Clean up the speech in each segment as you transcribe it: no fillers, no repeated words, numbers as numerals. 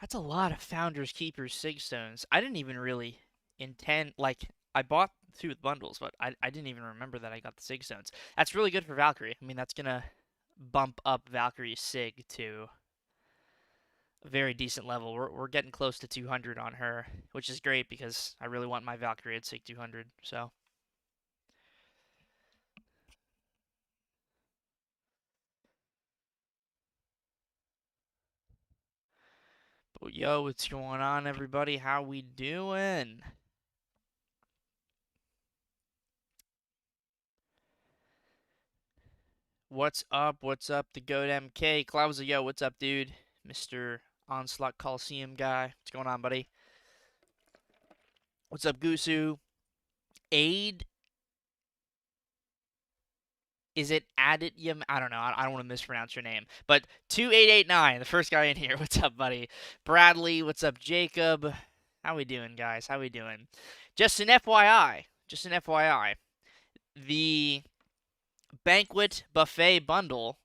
That's a lot of Founders, Keepers, Sig Stones. I didn't even really intend, like, I bought two of the bundles, but I didn't even remember that I got the Sig Stones. That's really good for Valkyrie. I mean, that's gonna bump up Valkyrie's Sig to a very decent level. We're getting close to 200 on her, which is great because I really want my Valkyrie at Sig 200, so. But yo, what's going on, everybody? How we doing? What's up? What's up? The Goat MK. Klausa, yo, what's up, dude? Mr. Onslaught Coliseum guy. What's going on, buddy? What's up, Gusu? Aid? Is it Adityum? I don't know. I don't want to mispronounce your name. But 2889, the first guy in here. What's up, buddy? Bradley, what's up, Jacob? How we doing, guys? How we doing? Just an FYI. Just an FYI. The banquet buffet bundle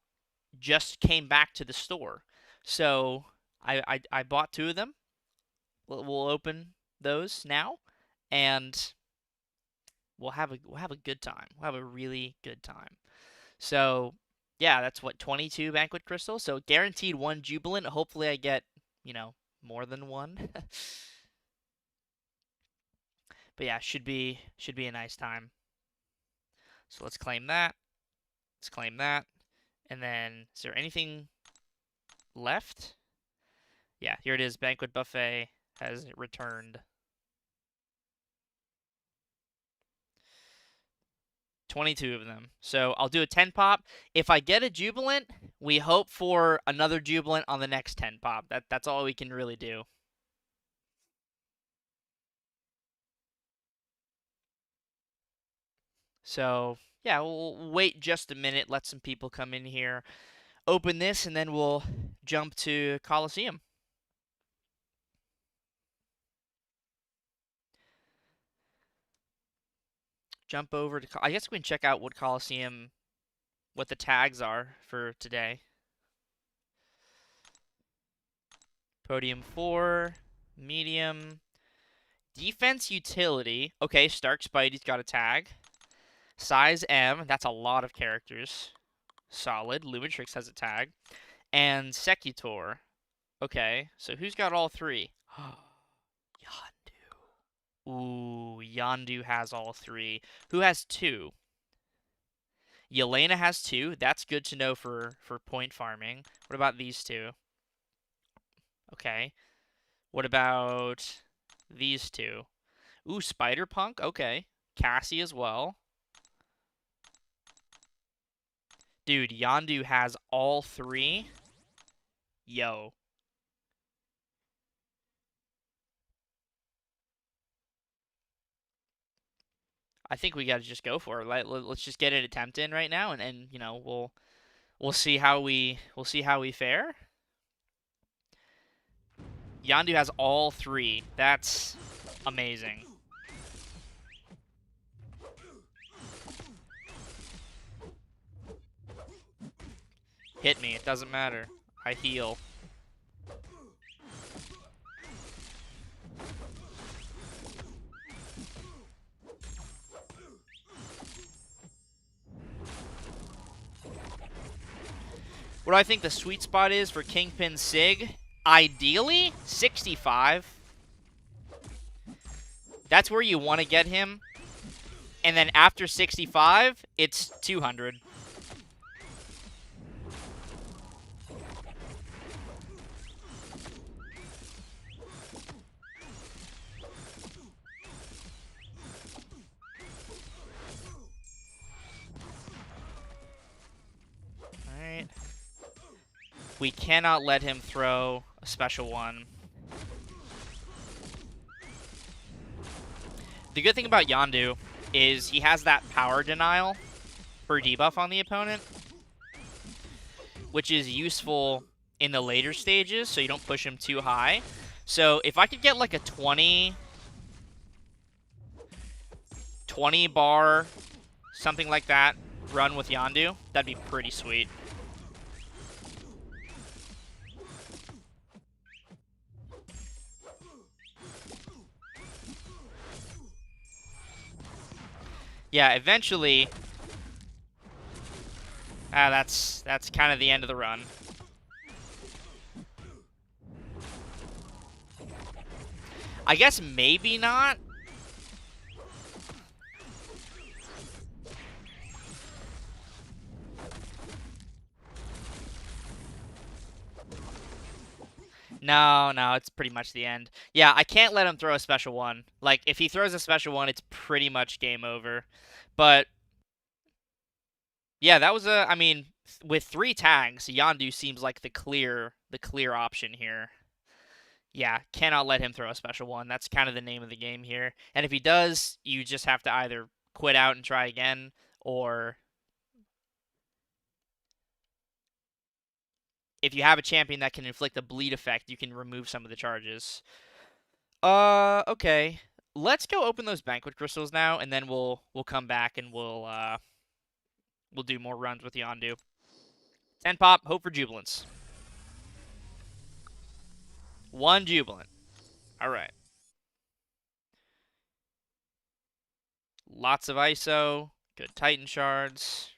just came back to the store. So I bought two of them. We'll open those now, and we'll have a good time. We'll have a really good time. So yeah, that's what 22 banquet crystals. So guaranteed one jubilant. Hopefully I get more than one. But yeah, should be a nice time. So let's claim that. Let's claim that. And then is there anything left? Yeah, here it is. Banquet buffet has returned. 22 of them. So I'll do a 10 pop. If I get a Jubilant, we hope for another Jubilant on the next 10 pop. That's all we can really do. So, yeah, we'll wait just a minute, let some people come in here, open this, and then we'll jump to Coliseum. Jump over to... I guess we can check out what Coliseum... what the tags are for today. Podium 4, medium, defense utility. Okay, Stark Spidey's got a tag. Size M, that's a lot of characters. Solid. Lumitrix has a tag. And Secutor. Okay, so who's got all three? Yandu. Ooh, Yandu has all three. Who has two? Yelena has two. That's good to know for point farming. What about these two? Okay. What about these two? Ooh, Spider-Punk. Okay. Cassie as well. Dude, Yandu has all three. Yo. I think we got to just go for it. Let's just get an attempt in right now, and we'll see how we fare. Yandu has all three. That's amazing. Hit me. It doesn't matter. I heal. What do I think the sweet spot is for Kingpin Sig? Ideally, 65. That's where you want to get him. And then after 65, it's 200. Alright. We cannot let him throw a special one. The good thing about Yandu is he has that power denial for debuff on the opponent, which is useful in the later stages, so you don't push him too high. So if I could get like a 20 bar, something like that, run with Yandu, that'd be pretty sweet. Yeah, eventually... that's kind of the end of the run. I guess maybe not. No, no, it's pretty much the end. Yeah, I can't let him throw a special one. Like, if he throws a special one, it's pretty much game over. But, yeah, that was a... I mean, with 3 tags, Yandu seems like the clear option here. Yeah, cannot let him throw a special one. That's kind of the name of the game here. And if he does, you just have to either quit out and try again, or if you have a champion that can inflict a bleed effect, you can remove some of the charges. Okay. Let's go open those banquet crystals now, and then we'll come back and we'll do more runs with Yandu. 10 pop, hope for jubilance. 1 jubilant. Alright. Lots of ISO. Good Titan shards.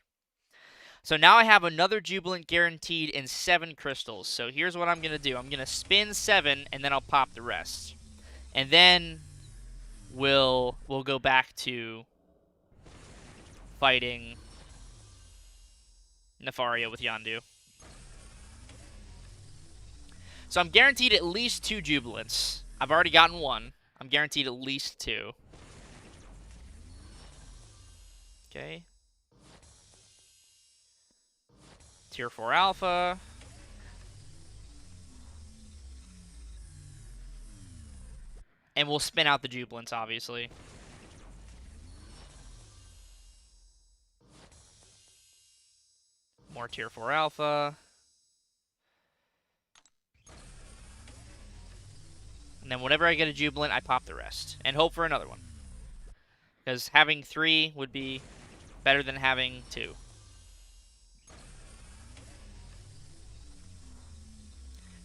So now I have another jubilant guaranteed in 7 crystals. So here's what I'm going to do. I'm going to spin 7, and then I'll pop the rest. And then we'll go back to fighting Nefaria with Yandu. So I'm guaranteed at least 2 jubilants. I've already gotten 1. I'm guaranteed at least 2. Okay. Tier 4 alpha. And we'll spin out the jubilants, obviously. More tier 4 alpha. And then whenever I get a jubilant, I pop the rest. And hope for another one. Because having 3 would be better than having 2.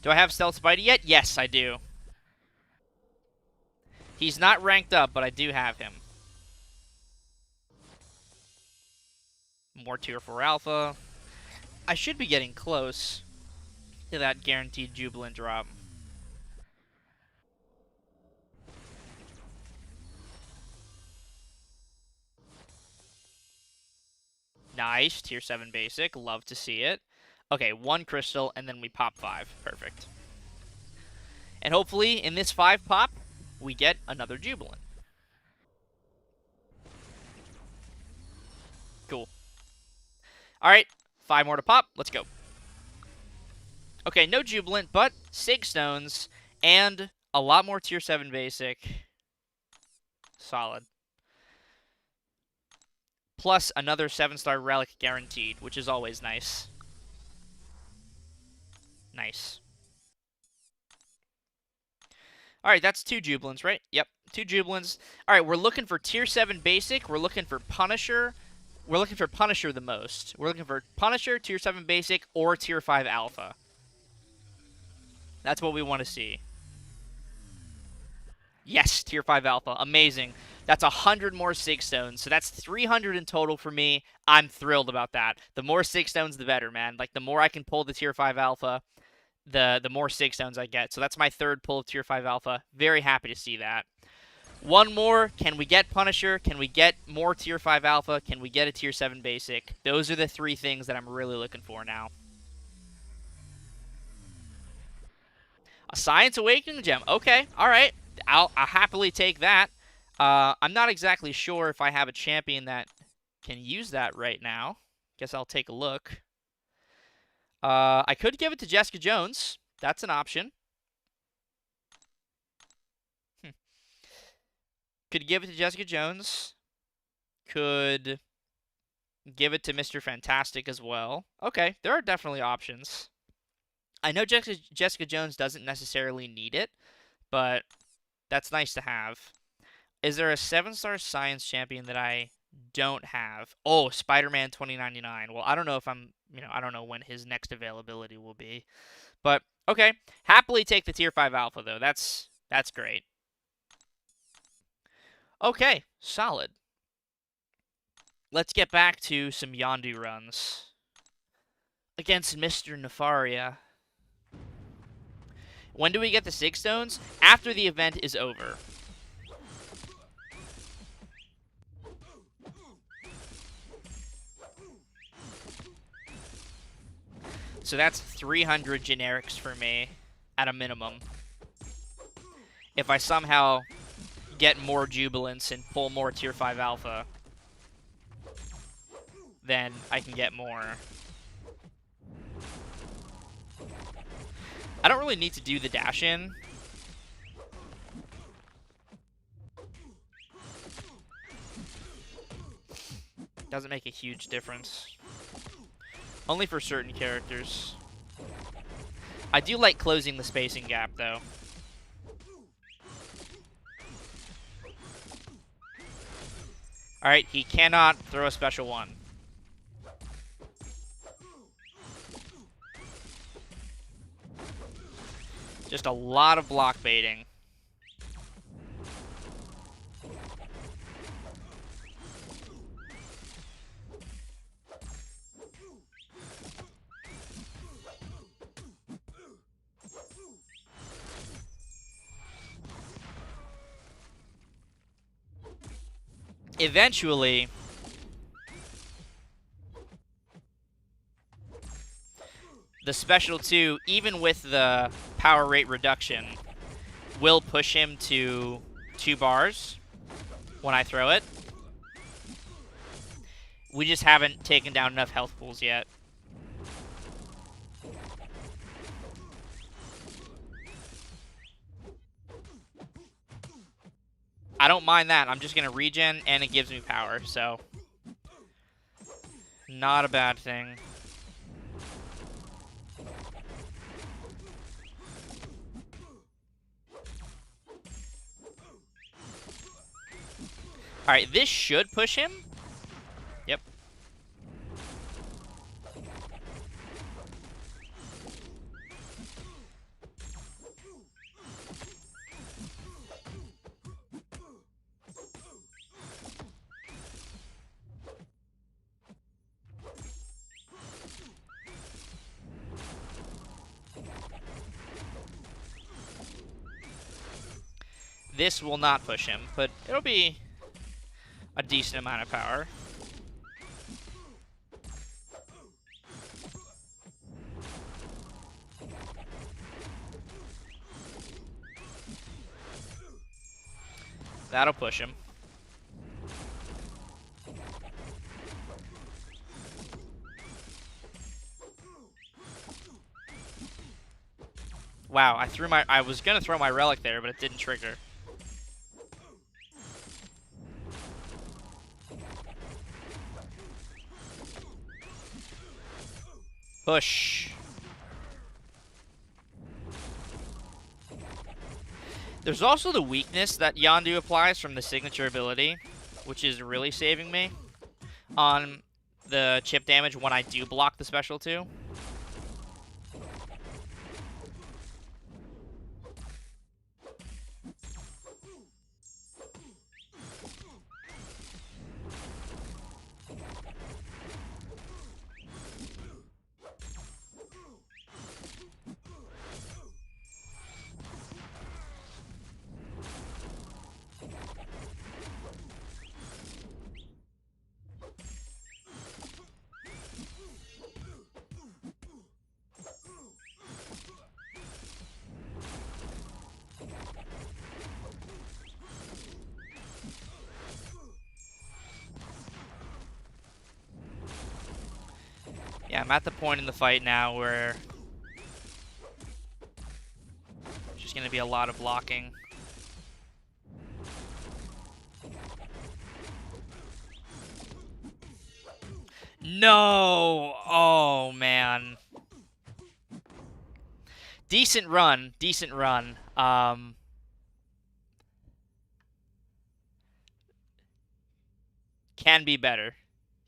Do I have Stealth Spidey yet? Yes, I do. He's not ranked up, but I do have him. More tier 4 alpha. I should be getting close to that guaranteed jubilant drop. Nice. Tier 7 basic. Love to see it. Okay, 1 crystal, and then we pop 5. Perfect. And hopefully, in this 5 pop, we get another jubilant. Cool. Alright, 5 more to pop. Let's go. Okay, no jubilant, but Sig Stones, and a lot more tier 7 basic. Solid. Plus another 7-star relic guaranteed, which is always nice. Nice. Alright, that's 2 jubilants, right? Yep, 2 jubilants. Alright, we're looking for tier 7 basic. We're looking for Punisher. We're looking for Punisher the most. We're looking for Punisher, tier 7 basic, or tier 5 alpha. That's what we want to see. Yes, tier 5 alpha. Amazing. That's 100 more Sig Stones, so that's 300 in total for me. I'm thrilled about that. The more Sig Stones, the better, man. Like, the more I can pull the tier 5 alpha, the more Sig Stones I get. So that's my 3rd pull of tier 5 alpha. Very happy to see that. 1 more. Can we get Punisher? Can we get more tier 5 alpha? Can we get a tier 7 basic? Those are the 3 things that I'm really looking for now. A Science Awakening gem. Okay, all right. I'll happily take that. I'm not exactly sure if I have a champion that can use that right now. Guess I'll take a look. I could give it to Jessica Jones. That's an option. Could give it to Jessica Jones. Could give it to Mr. Fantastic as well. Okay, there are definitely options. I know Jessica Jones doesn't necessarily need it, but that's nice to have. Is there a 7-star science champion that I don't have? Oh, Spider-Man 2099. Well, I don't know if I don't know when his next availability will be. But, okay. Happily take the tier 5 alpha, though. That's great. Okay, solid. let's get back to some Yandu runs against Mr. Nefaria. When do we get the 6 stones? After the event is over. So that's 300 generics for me, at a minimum. If I somehow get more Jubilance and pull more Tier 5 Alpha, then I can get more. I don't really need to do the dash in. Doesn't make a huge difference. Only for certain characters. I do like closing the spacing gap, though. Alright, he cannot throw a special one. Just a lot of block baiting. Eventually, the special 2, even with the power rate reduction, will push him to 2 bars when I throw it. We just haven't taken down enough health pools yet. I don't mind that. I'm just going to regen, and it gives me power, so not a bad thing. Alright, this should push him. Yep. This will not push him, but it'll be a decent amount of power. That'll push him. Wow, I was gonna throw my relic there, but it didn't trigger. Push. There's also the weakness that Yandu applies from the signature ability, which is really saving me on the chip damage when I do block the special 2. Yeah, I'm at the point in the fight now where there's just going to be a lot of blocking. No! Oh, man. Decent run. Decent run. Can be better.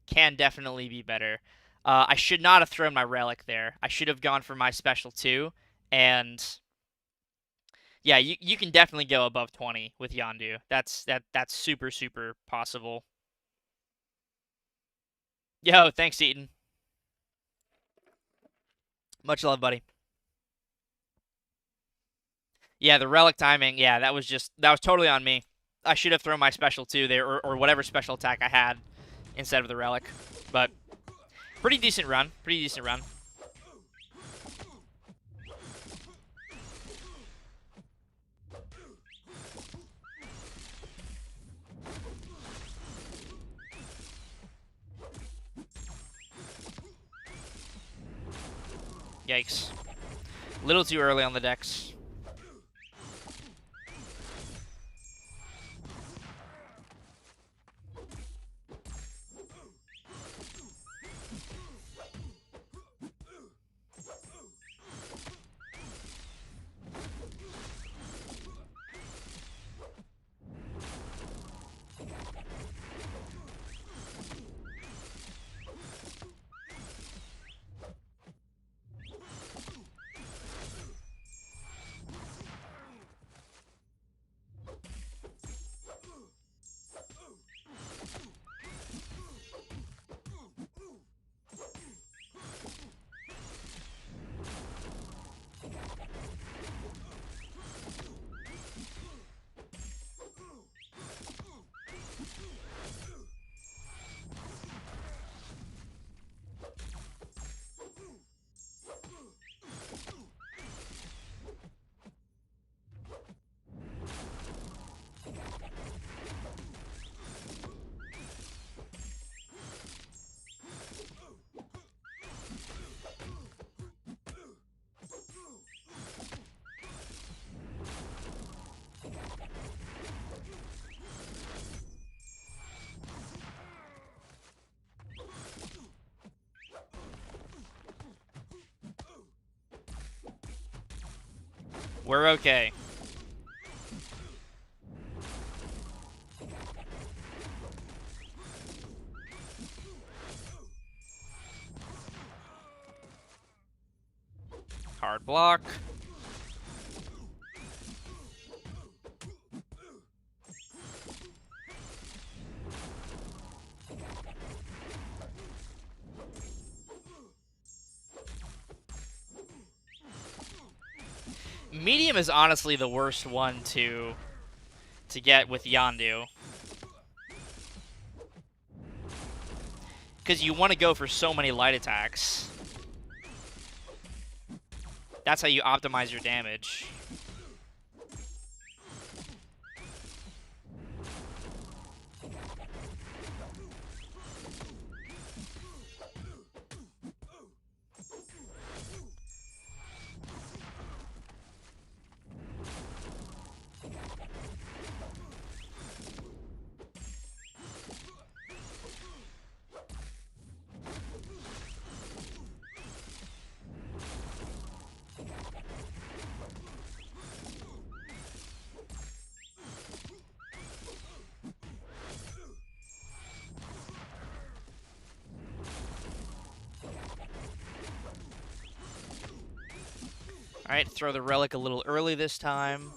Can definitely be better. I should not have thrown my relic there. I should have gone for my special 2. And yeah, you can definitely go above 20 with Yandu. That's super, super possible. Yo, thanks, Eaton. Much love, buddy. Yeah, the relic timing. Yeah, that was totally on me. I should have thrown my special too there, or whatever special attack I had instead of the relic. But pretty decent run. Pretty decent run. Yikes. A little too early on the decks. We're okay. Hard block. Medium is honestly the worst one to get with Yandu. Because you want to go for so many light attacks. That's how you optimize your damage. Alright, throw the relic a little early this time.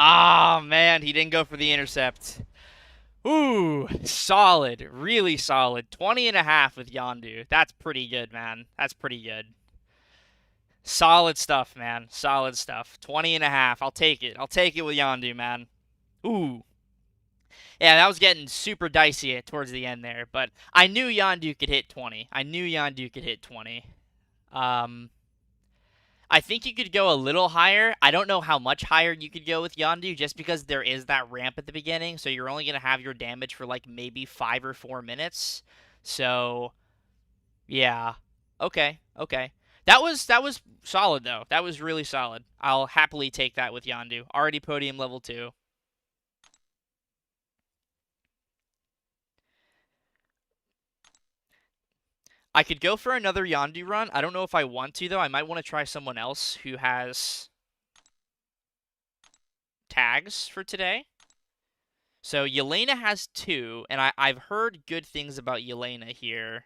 Ah, man, he didn't go for the intercept. Ooh, solid. Really solid. 20.5 with Yandu. That's pretty good, man. That's pretty good. Solid stuff, man. Solid stuff. 20.5. I'll take it. I'll take it with Yandu, man. Ooh. Yeah, that was getting super dicey towards the end there, but I knew Yandu could hit 20. I knew Yandu could hit 20. Um, I think you could go a little higher. I don't know how much higher you could go with Yandu just because there is that ramp at the beginning, so you're only going to have your damage for like maybe 5 or 4 minutes. So, yeah. Okay, okay. That was solid though. That was really solid. I'll happily take that with Yandu. Already podium level 2. I could go for another Yandu run. I don't know if I want to though. I might want to try someone else who has tags for today. So Yelena has 2, and I've heard good things about Yelena here.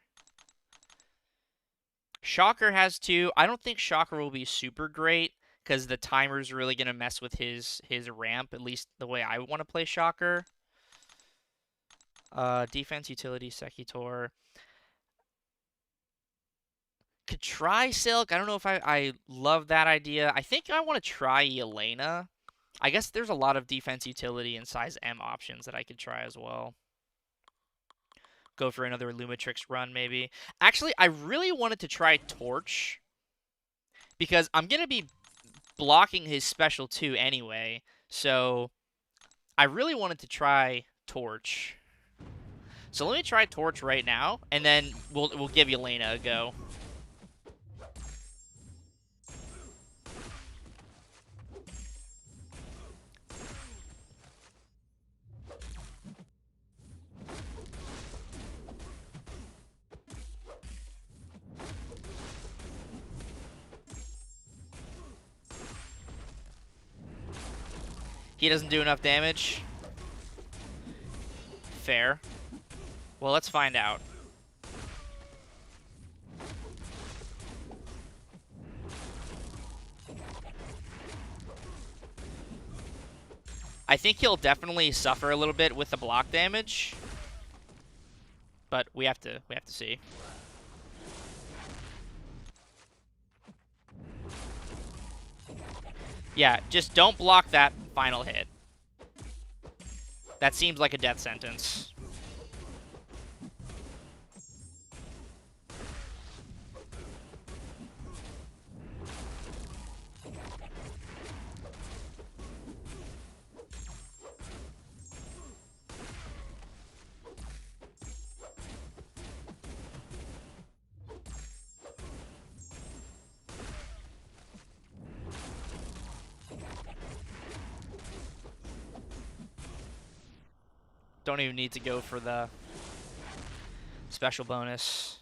Shocker has 2. I don't think Shocker will be super great because the timer's really gonna mess with his ramp, at least the way I want to play Shocker. Defense, utility, Sekitor. Could try Silk. I don't know if I love that idea. I think I want to try Yelena. I guess there's a lot of defense, utility, and size M options that I could try as well. Go for another Lumitrix run, maybe. Actually, I really wanted to try Torch because I'm going to be blocking his special 2 anyway. So I really wanted to try Torch. So let me try Torch right now, and then we'll give Yelena a go. He doesn't do enough damage. Fair. Well, let's find out. I think he'll definitely suffer a little bit with the block damage, but we have to see. Yeah, just don't block that final hit. That seems like a death sentence. Don't even need to go for the special bonus.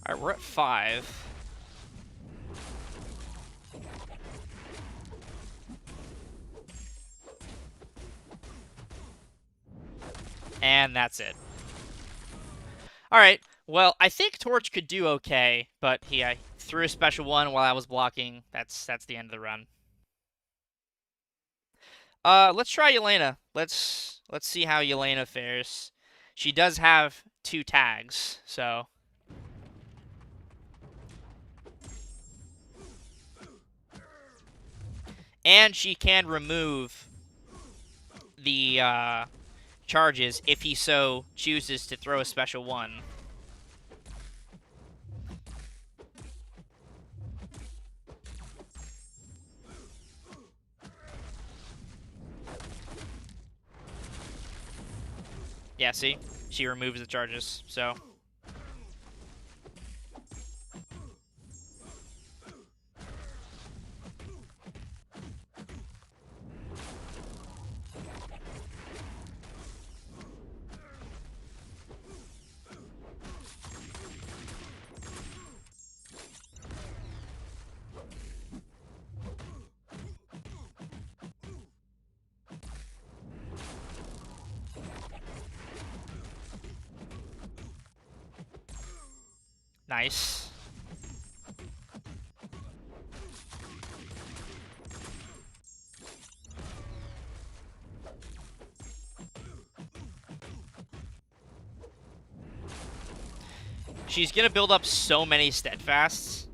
Alright, we're at 5. And that's it. Alright, well, I think Torch could do okay, but he threw a special 1 while I was blocking. That's the end of the run. Let's try Yelena. Let's see how Yelena fares. She does have 2 tags, so... And she can remove the charges if he so chooses to throw a special one. Yeah, see? She removes the charges, so... Nice. She's gonna build up so many steadfasts.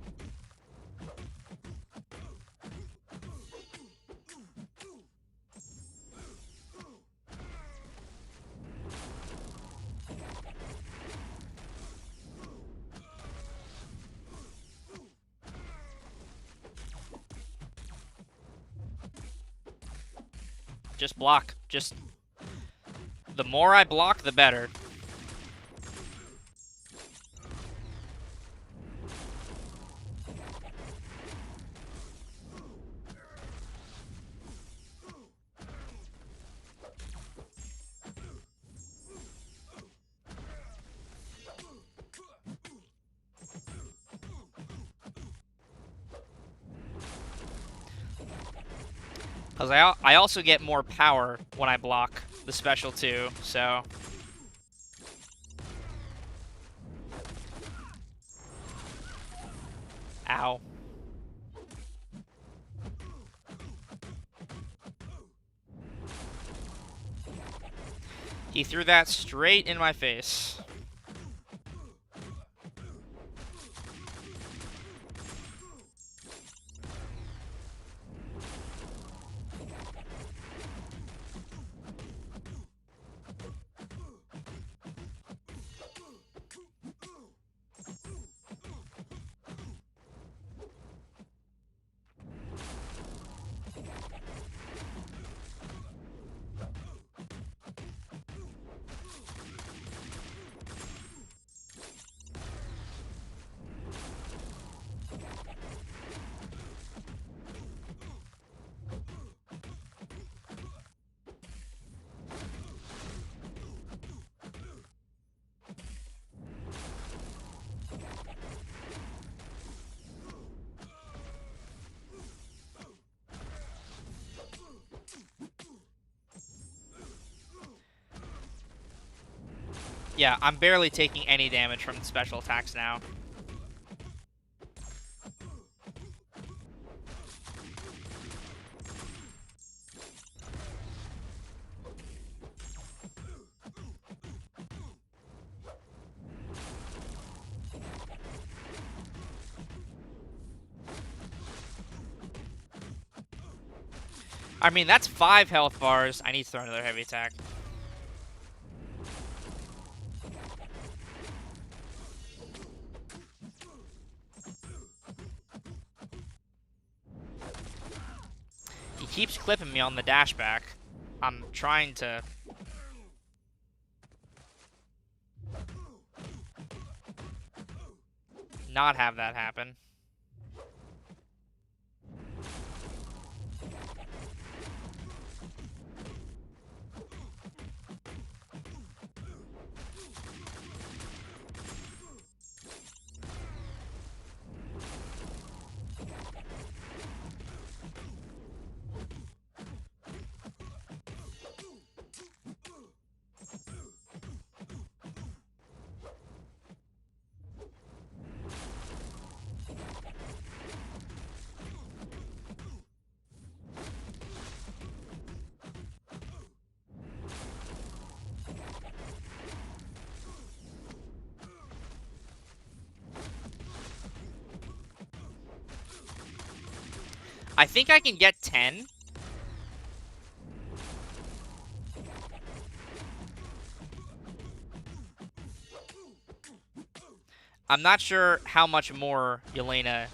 Just block. Just... The more I block, the better. Because I also get more power when I block the special too, so... Ow. He threw that straight in my face. Yeah, I'm barely taking any damage from the special attacks now. I mean, that's 5 health bars. I need to throw another heavy attack. He keeps clipping me on the dash back. I'm trying to... not have that happen. I think I can get 10. I'm not sure how much more Yelena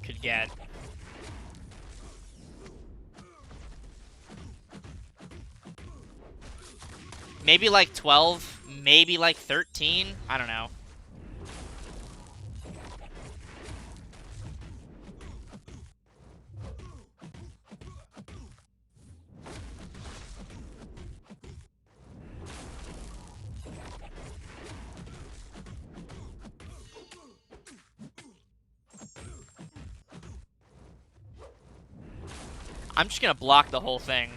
could get. Maybe like 12, maybe like 13. I don't know. I'm just gonna block the whole thing.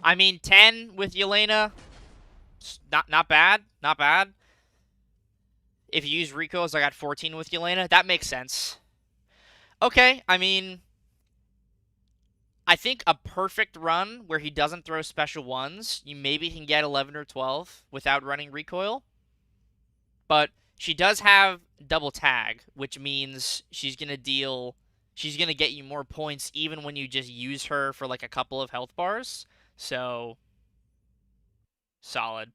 I mean, 10 with Yelena, not bad, not bad. If you use recoils, I got 14 with Yelena. That makes sense. Okay, I mean, I think a perfect run where he doesn't throw special ones, you maybe can get 11 or 12 without running recoil. But she does have double tag, which means she's going to get you more points even when you just use her for like a couple of health bars. So, solid.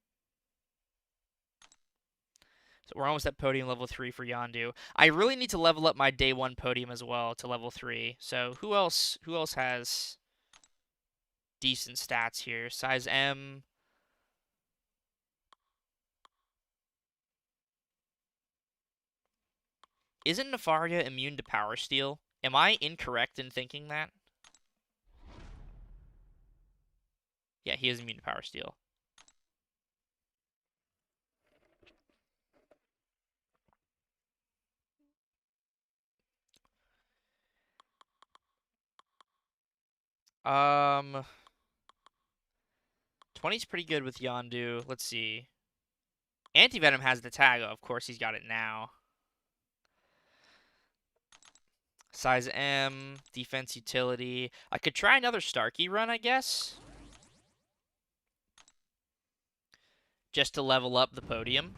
So we're almost at podium level 3 for Yandu. I really need to level up my day 1 podium as well to level 3. So who else has decent stats here? Size M. Isn't Nefaria immune to Power Steel? Am I incorrect in thinking that? Yeah, he is immune to Power Steel. Um, 20's pretty good with Yandu. Let's see. Anti-Venom has the tag. Oh, of course, he's got it now. Size M, defense utility. I could try another Starkey run, I guess. Just to level up the podium.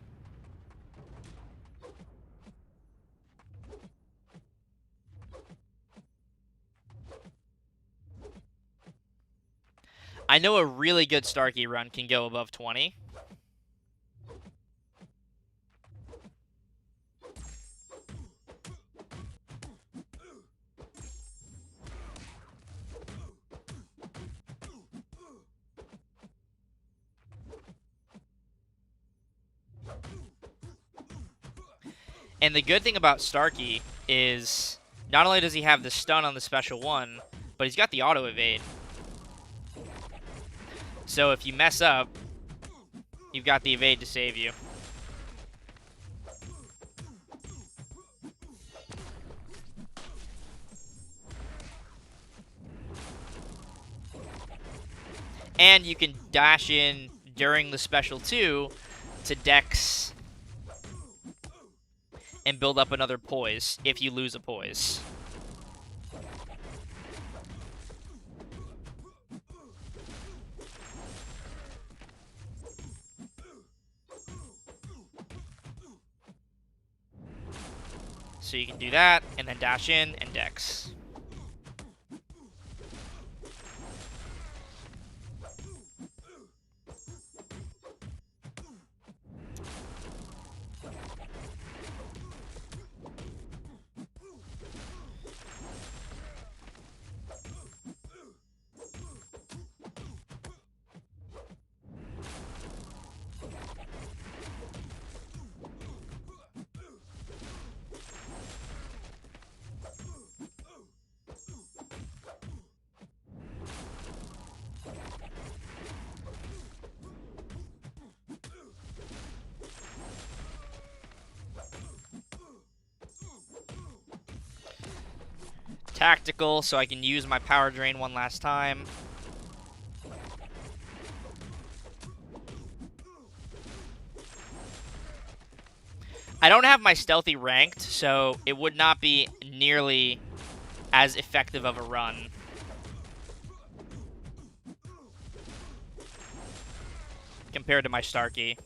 I know a really good Starkey run can go above 20. And the good thing about Starkey is not only does he have the stun on the special one, but he's got the auto evade. So if you mess up, you've got the evade to save you. And you can dash in during the special 2 to Dex and build up another poise if you lose a poise. So you can do that, and then dash in and Dex. tactical so I can use my power drain one last time. I don't have my stealthy ranked, so it would not be nearly as effective of a run. Compared to my Starkey.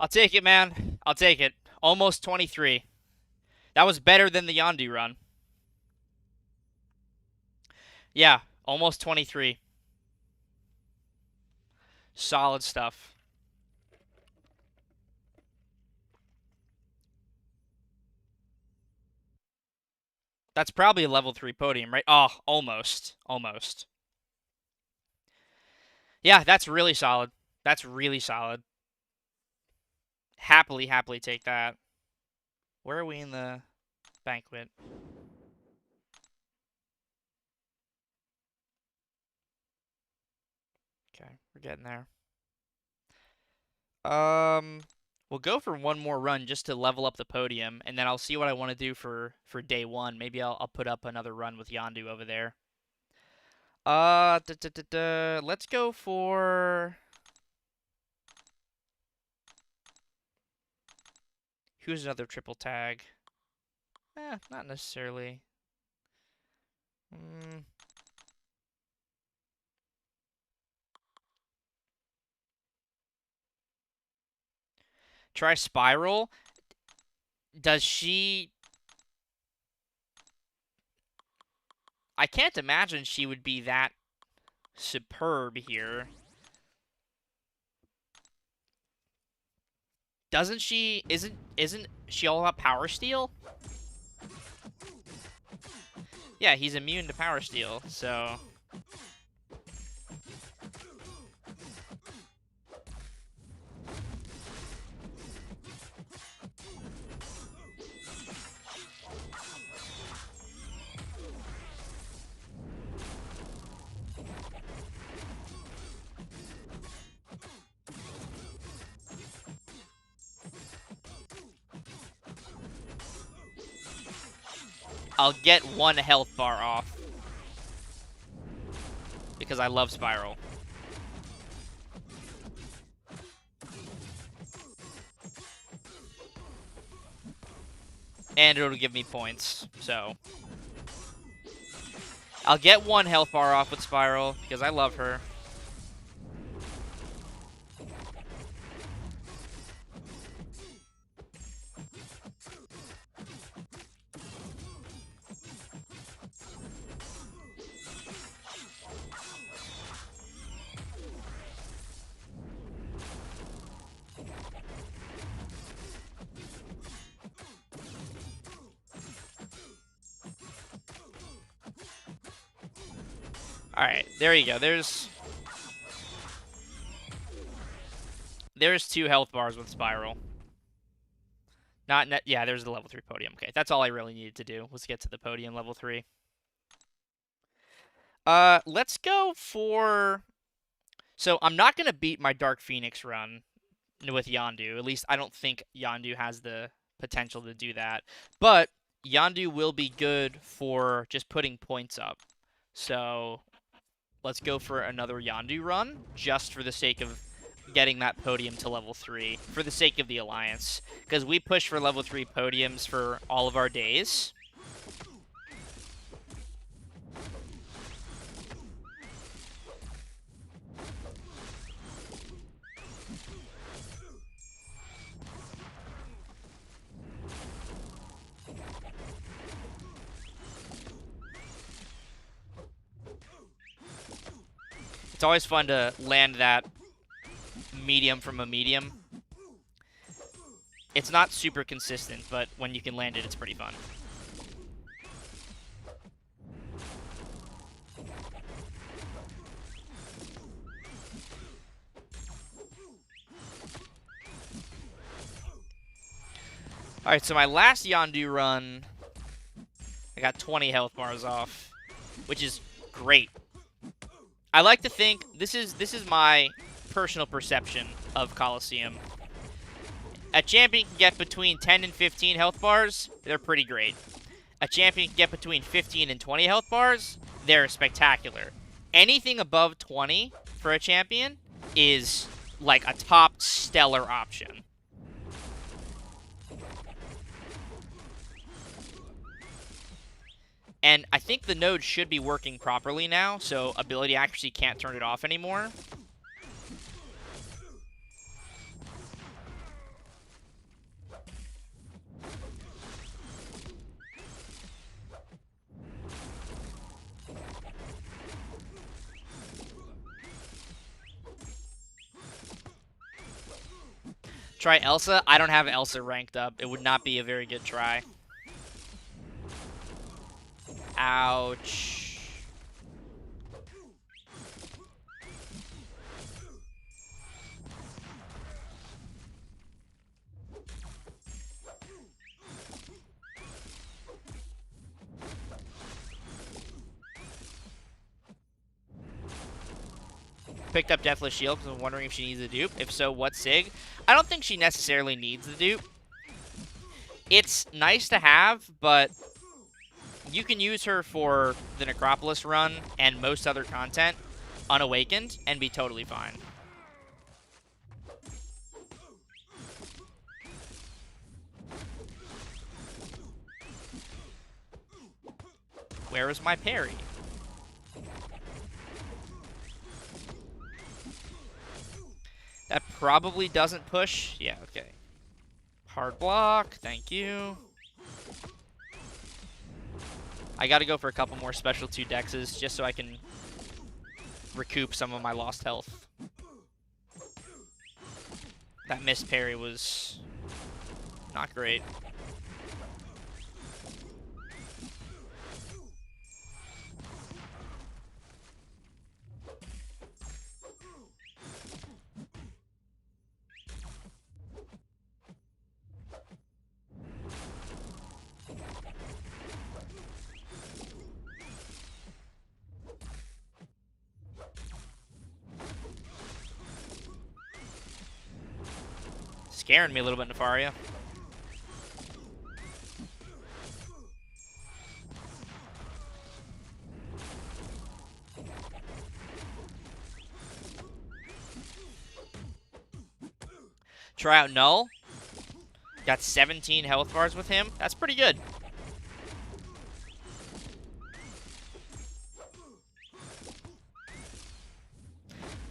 I'll take it, man. I'll take it. Almost 23. That was better than the Yandu run. Yeah, almost 23. Solid stuff. That's probably a level 3 podium, right? Oh, almost. Almost. Yeah, that's really solid. That's really solid. Happily take that. Where are we in the banquet? Okay, we're getting there. We'll go for one more run just to level up the podium, and then I'll see what I want to do for day one. Maybe I'll put up another run with Yandu over there. Let's go for... Who's another triple tag? Not necessarily. Try Spiral. Does she... I can't imagine she would be that superb here. Doesn't she... Isn't she all about Power Steel? Yeah, he's immune to Power Steel, so... I'll get one health bar off. Because I love Spiral. And it'll give me points, so... I'll get one health bar off with Spiral, because I love her. Alright, there you go. There's 2 health bars with Spiral. Yeah, there's the level 3 podium. Okay, that's all I really needed to do, was get to the podium level 3. Let's go for... So, I'm not going to beat my Dark Phoenix run with Yandu. At least, I don't think Yandu has the potential to do that. But, Yandu will be good for just putting points up. So, let's go for another Yandu run, just for the sake of getting that podium to level 3, for the sake of the Alliance. Because we push for level 3 podiums for all of our days. It's always fun to land that medium from a medium. It's not super consistent, but when you can land it, it's pretty fun. Alright, so my last Yandu run, I got 20 health bars off, which is great. I like to think, this is my personal perception of Coliseum. A champion can get between 10 and 15 health bars, they're pretty great. A champion can get between 15 and 20 health bars, they're spectacular. Anything above 20 for a champion is like a top stellar option. And I think the node should be working properly now, so ability actually can't turn it off anymore. Try Elsa? I don't have Elsa ranked up. It would not be a very good try. Ouch. Picked up Deathless Shield because I'm wondering if she needs a dupe. If so, what sig? I don't think she necessarily needs the dupe. It's nice to have, but you can use her for the Necropolis run and most other content unawakened and be totally fine. Where is my parry? That probably doesn't push. Yeah, okay. Hard block. Thank you. I got to go for a couple more special 2 dexes just so I can recoup some of my lost health. That missed parry was not great. Scaring me a little bit, Nefaria. Try out Null. Got 17 health bars with him. That's pretty good.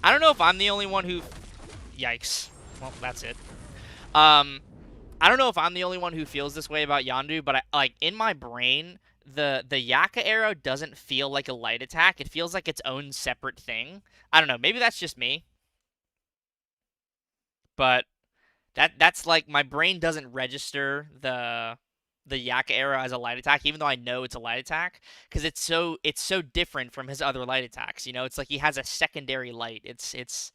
I don't know if I'm the only one who... Yikes. Well, that's it. I don't know if I'm the only one who feels this way about Yandu, but in my brain, the Yaka arrow doesn't feel like a light attack. It feels like its own separate thing. I don't know. Maybe that's just me. But that's like my brain doesn't register the Yaka arrow as a light attack, even though I know it's a light attack, because it's so different from his other light attacks. You know, it's like he has a secondary light. It's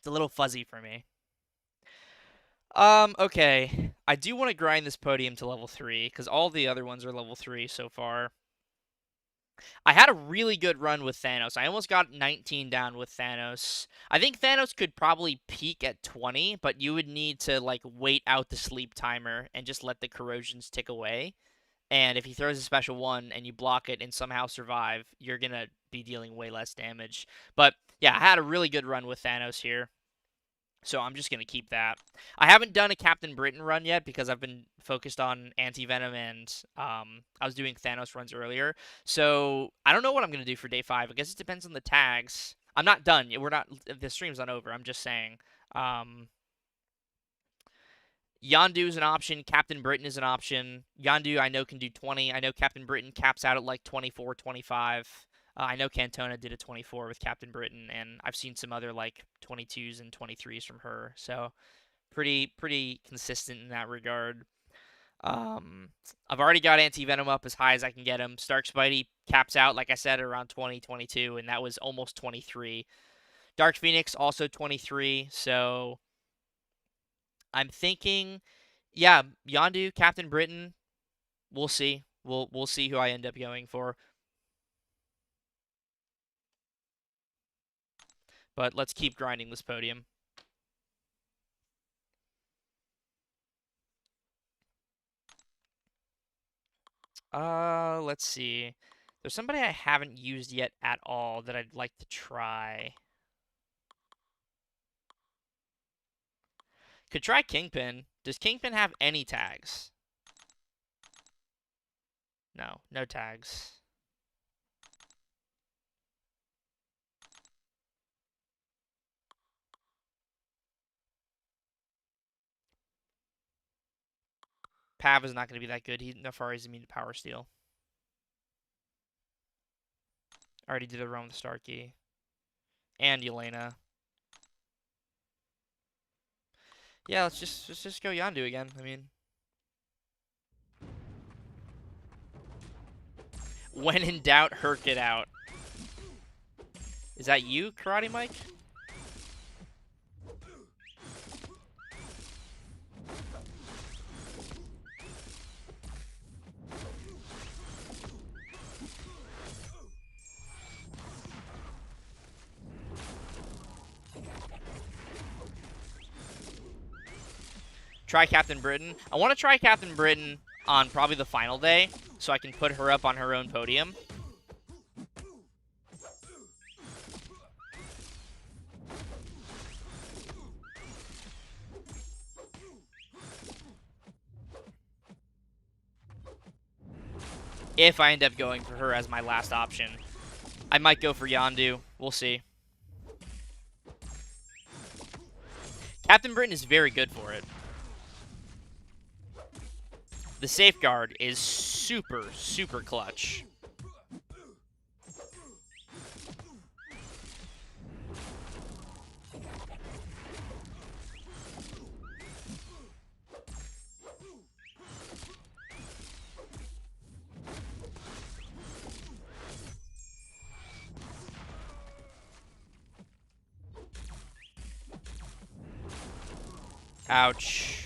a little fuzzy for me. Okay. I do want to grind this podium to level 3, because all the other ones are level 3 so far. I had a really good run with Thanos. I almost got 19 down with Thanos. I think Thanos could probably peak at 20, but you would need to, like, wait out the sleep timer and just let the corrosions tick away. And if he throws a special 1 and you block it and somehow survive, you're going to be dealing way less damage. But, yeah, I had a really good run with Thanos here. So I'm just going to keep that. I haven't done a Captain Britain run yet because I've been focused on Anti-Venom and I was doing Thanos runs earlier. So I don't know what I'm going to do for day 5. I guess it depends on the tags. I'm not done. The stream's not over. I'm just saying. Yandu is an option. Captain Britain is an option. Yandu, I know, can do 20. I know Captain Britain caps out at like 24, 25. I know Cantona did a 24 with Captain Britain, and I've seen some other like 22s and 23s from her. So pretty consistent in that regard. I've already got Anti-Venom up as high as I can get him. Stark Spidey caps out, like I said, around 20, 22, and that was almost 23. Dark Phoenix also 23, so I'm thinking, yeah, Yandu, Captain Britain. We'll see. We'll see who I end up going for. But let's keep grinding this podium. Let's see. There's somebody I haven't used yet at all that I'd like to try. Could try Kingpin. Does Kingpin have any tags? No, no tags. Pav is not going to be that good. Nefari's immune to Power Steel. Already did a run with Starkey. And Yelena. Yeah, let's just go Yandu again. I mean, When in doubt, Herc it out. Is that you, Karate Mike? Try Captain Britain. I want to try Captain Britain on probably the final day, so I can put her up on her own podium. If I end up going for her as my last option. I might go for Yandu. We'll see. Captain Britain is very good for it. The safeguard is super, super clutch. Ouch.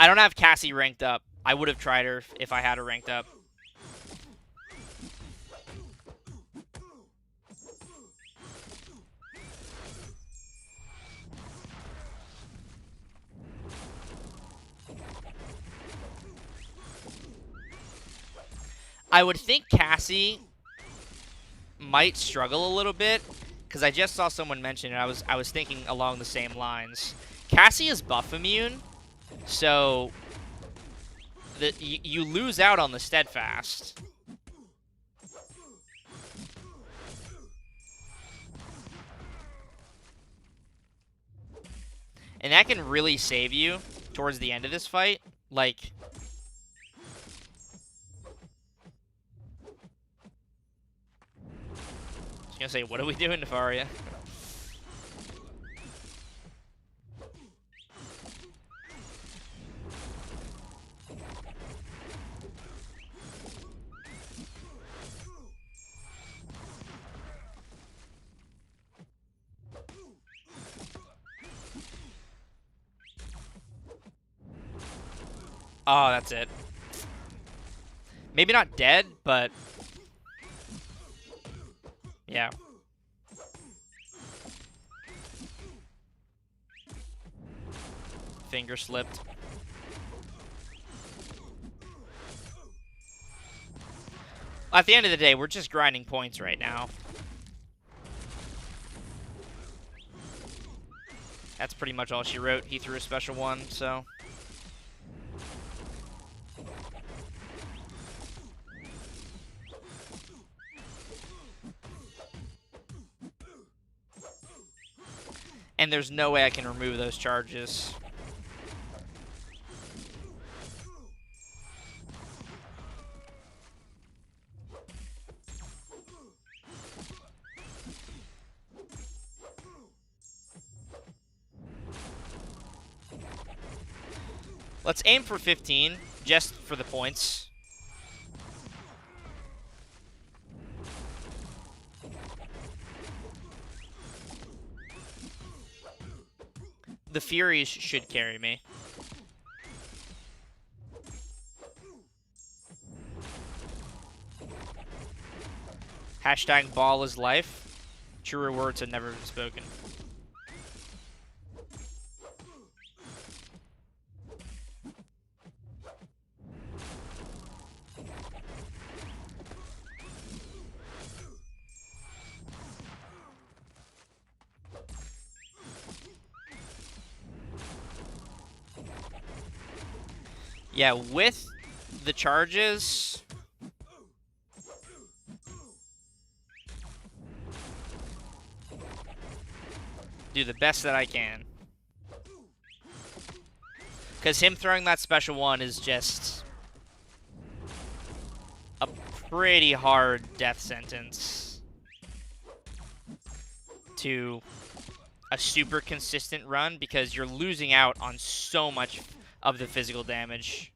I don't have Cassie ranked up. I would have tried her if I had her ranked up. I would think Cassie might struggle a little bit, because I just saw someone mention it. I was thinking along the same lines. Cassie is buff immune, so you lose out on the steadfast. And that can really save you towards the end of this fight. Like, I was gonna say, what are we doing, Nefaria? Oh, that's it. Maybe not dead, but yeah. Finger slipped. At the end of the day, we're just grinding points right now. That's pretty much all she wrote. He threw a special one, so. And there's no way I can remove those charges. Let's aim for 15, just for the points. The Furies should carry me. Hashtag ball is life. Truer words have never been spoken. Yeah, with the charges, do the best that I can. Because him throwing that special one is just a pretty hard death sentence to a super consistent run, because you're losing out on so much of the physical damage.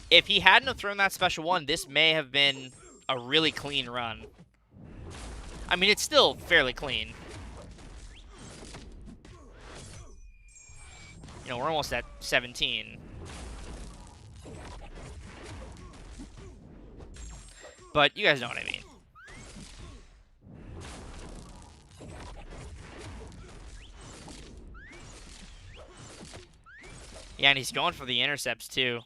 If he hadn't have thrown that special one, this may have been a really clean run. I mean, it's still fairly clean. You know, we're almost at 17. But you guys know what I mean. Yeah, and he's going for the intercepts, too.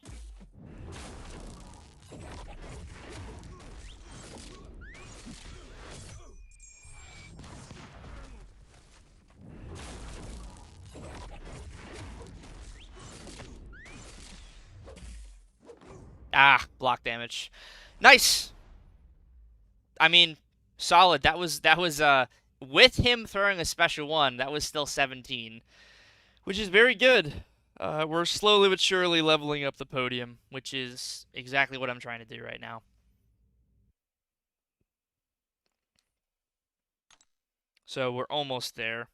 Ah, block damage. Nice! I mean, solid. That was with him throwing a special one, that was still 17. Which is very good. We're slowly but surely leveling up the podium, which is exactly what I'm trying to do right now. So we're almost there.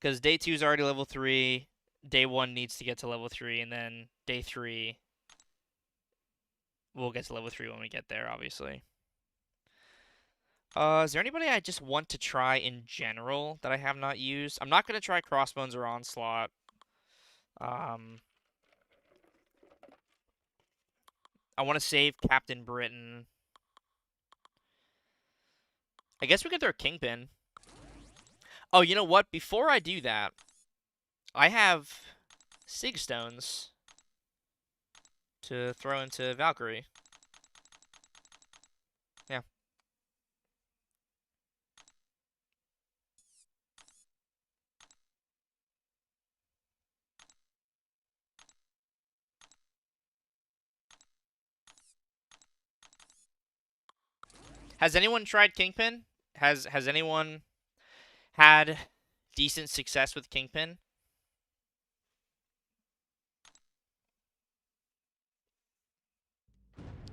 Because day 2 is already level 3. Day 1 needs to get to level 3, and then day 3 we'll get to level 3 when we get there, obviously. Is there anybody I just want to try in general that I have not used? I'm not going to try Crossbones or Onslaught. I want to save Captain Britain. I guess we could throw Kingpin. Oh, you know what? Before I do that, I have Sig Stones to throw into Valkyrie. Yeah. Has anyone tried Kingpin? Has anyone had decent success with Kingpin?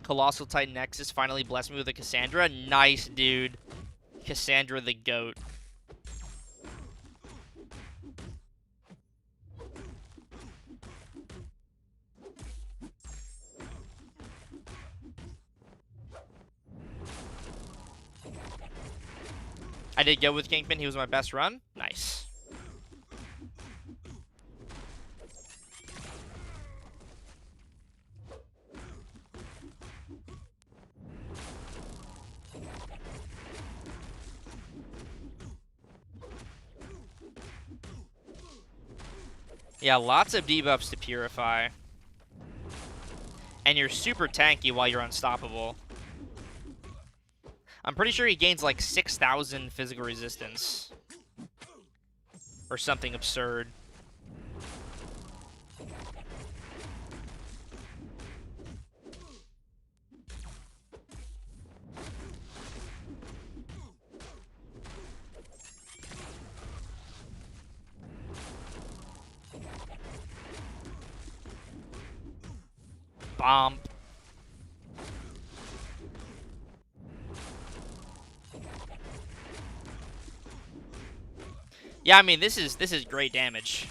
Colossal Titan Nexus finally blessed me with a Cassandra. Nice, dude. Cassandra the GOAT. I did go with Kingpin. He was my best run. Nice. Yeah, lots of debuffs to Purify. And you're super tanky while you're unstoppable. I'm pretty sure he gains like 6,000 physical resistance. Or something absurd. Bomb. Yeah, I mean, this is great damage.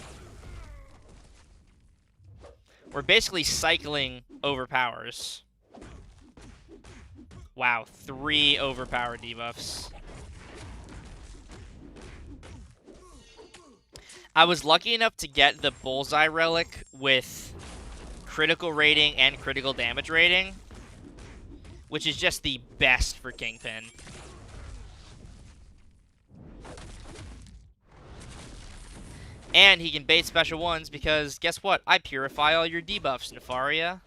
We're basically cycling overpowers. Wow, 3 overpower debuffs. I was lucky enough to get the Bullseye Relic with critical rating and critical damage rating, which is just the best for Kingpin. And he can bait special ones because, guess what? I purify all your debuffs, Nefaria.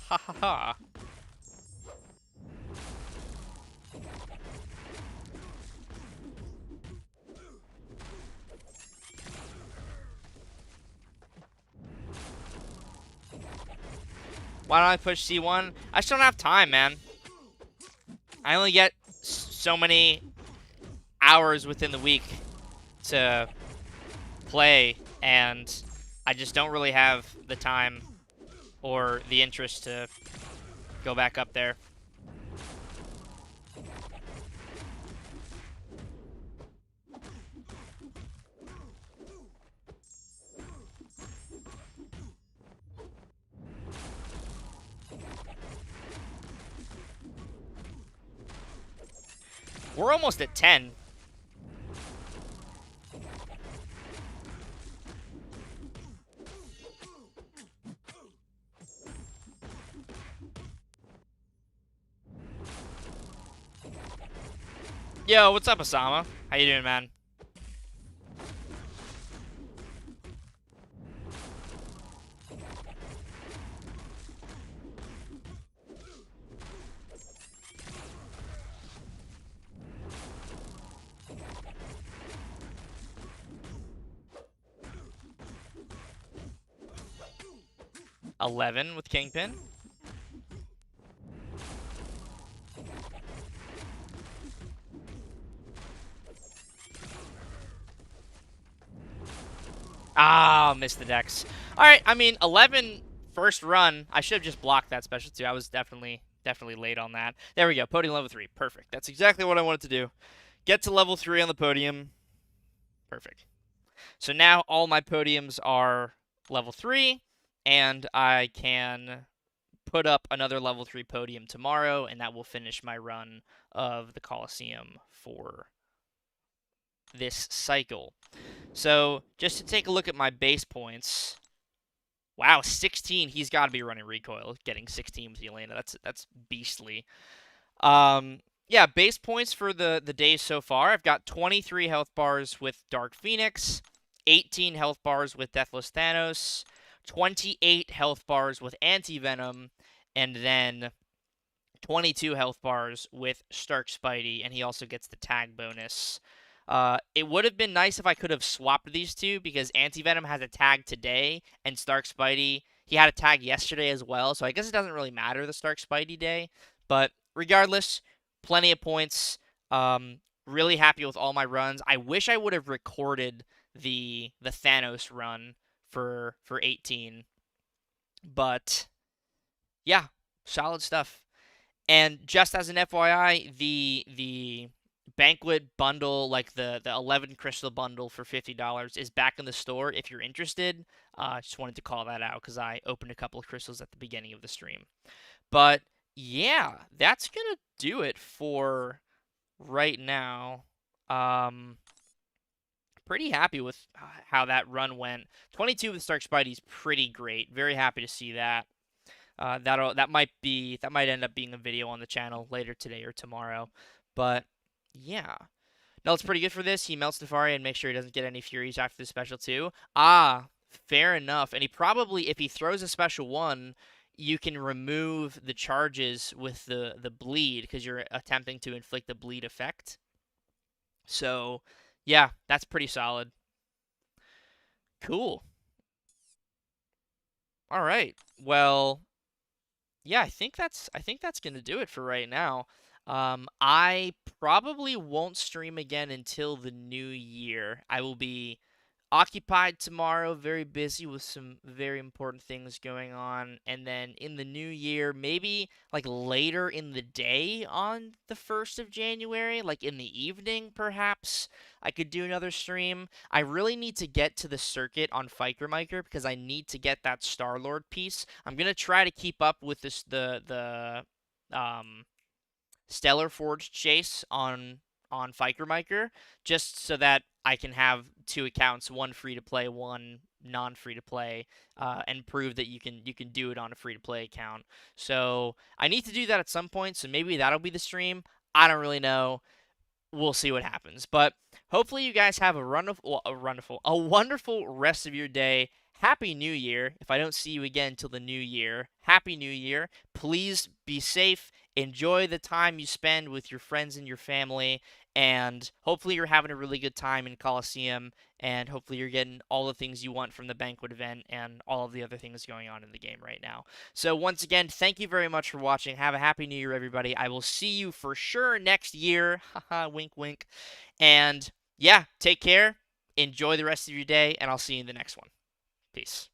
Ha ha ha. Why don't I push C1? I just don't have time, man. I only get so many hours within the week to play and I just don't really have the time or the interest to go back up there. We're almost at 10. Yo, what's up, Osama? How you doing, man? $11 with Kingpin. Ah, missed the decks. All right, I mean, 11 first run. I should have just blocked that special too. I was definitely late on that. There we go. Podium level 3. Perfect. That's exactly what I wanted to do. Get to level 3 on the podium. Perfect. So now all my podiums are level 3, and I can put up another level 3 podium tomorrow, and that will finish my run of the Coliseum for this cycle. So just to take a look at my base points. Wow, 16. He's got to be running recoil, getting 16 with Yelena. That's beastly. Yeah, base points for the days so far. I've got 23 health bars with Dark Phoenix, 18 health bars with Deathless Thanos, 28 health bars with Anti-Venom, and then 22 health bars with Stark Spidey, and he also gets the tag bonus. It would have been nice if I could have swapped these two, because Anti-Venom has a tag today, and Stark Spidey, he had a tag yesterday as well, so I guess it doesn't really matter the Stark Spidey day. But regardless, plenty of points. Really happy with all my runs. I wish I would have recorded the Thanos run for 18, but yeah, solid stuff. And just as an FYI, the banquet bundle, like the 11 crystal bundle for $50, is back in the store if you're interested. Just wanted to call that out because I opened a couple of crystals at the beginning of the stream. But yeah, that's gonna do it for right now. Pretty happy with how that run went. 22 with Stark Spidey is pretty great. Very happy to see that. That might end up being a video on the channel later today or tomorrow. But yeah. No, it's pretty good for this. He melts Nefari and makes sure he doesn't get any Furies after the special 2. Ah, fair enough. And he probably, if he throws a special 1, you can remove the charges with the bleed, because you're attempting to inflict the bleed effect. So, yeah, that's pretty solid. Cool. All right. Well, yeah, I think that's gonna do it for right now. I probably won't stream again until the new year. I will be occupied tomorrow, very busy with some very important things going on, and then in the new year, maybe like later in the day on the 1st of January, like in the evening perhaps, I could do another stream. I really need to get to the circuit on Fikermiker because I need to get that Star-Lord piece. I'm gonna try to keep up with the Stellar Forge chase on Fikermiker, just so that I can have 2 accounts, one free to play, one non-free to play, and prove that you can do it on a free to play account. So I need to do that at some point. So maybe that'll be the stream. I don't really know. We'll see what happens. But hopefully you guys have a wonderful rest of your day. Happy New Year. If I don't see you again till the new year, Happy New Year. Please be safe. Enjoy the time you spend with your friends and your family. And hopefully you're having a really good time in Coliseum. And hopefully you're getting all the things you want from the banquet event and all of the other things going on in the game right now. So once again, thank you very much for watching. Have a Happy New Year, everybody. I will see you for sure next year. Haha, wink, wink. And yeah, take care. Enjoy the rest of your day, and I'll see you in the next one. Peace.